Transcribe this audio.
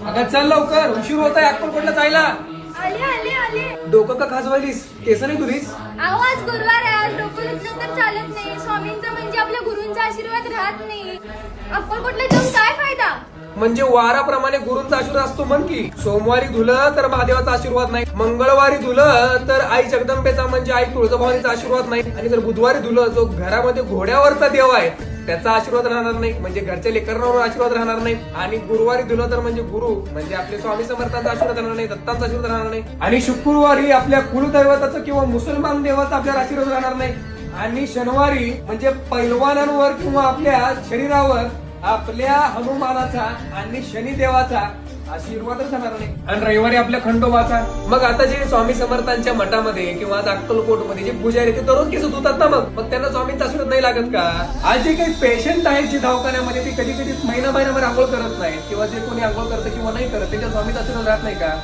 अगं चल लवकर, उशीर होत आहे अक्कलकोटला जायला. आले आले आले. डोकं का खाजवायलीस? केस नाही धुलीस? अहो आज गुरुवार आहे, आज डोकं धुतलं तर चालत नाही. स्वामींचा म्हणजे आपल्या गुरूंचा आशीर्वाद राहत नाही. अक्कलकोटला जाऊन काय फायदा? म्हणजे वाराप्रमाणे गुरूंचा आशीर्वाद असतो म्हण की. सोमवारी धुलं तर महादेवाचा आशीर्वाद नाही, मंगळवारी धुलं तर आई जगदंबेचा म्हणजे आई तुळजाभवानीचा आशीर्वाद नाही, आणि जर बुधवारी धुलं जो घरामध्ये घोड्यावरचा देव आहे त्याचा आशीर्वाद राहणार नाही, म्हणजे घरच्या लेकरांवर आशीर्वाद राहणार नाही. आणि गुरुवारी धुलं तर म्हणजे गुरु म्हणजे आपले स्वामी समर्थांचा आशीर्वाद राहणार नाही, दत्तांचा आशीर्वाद राहणार नाही. आणि शुक्रवारी आपल्या कुलदैवताचं किंवा मुसलमान देवाचा आपल्याला आशीर्वाद राहणार नाही. आणि शनिवारी म्हणजे पैलवानांवर किंवा आपल्या शरीरावर आपल्या हनुमानाचा आणि शनिदेवाचा आशीर्वादच राहणार नाही. आणि रविवारी आपल्या खंडोबाचा. मग आता जे स्वामी समर्थांच्या मठामध्ये किंवा अक्कलकोट मध्ये जे पुजारी ते दररोज केस धुतात ना, मग त्यांना स्वामींचा आशीर्वाद नाही लागत का? आज जे काही पेशंट आहेत जे दवाखान्यामध्ये ते कधी कधी महिनाभर आंघोळ करत नाहीत, किंवा जे कोणी आंघोळ करतं किंवा नाही करत त्याच्या स्वामीचा आशीर्वाद राहत नाही का?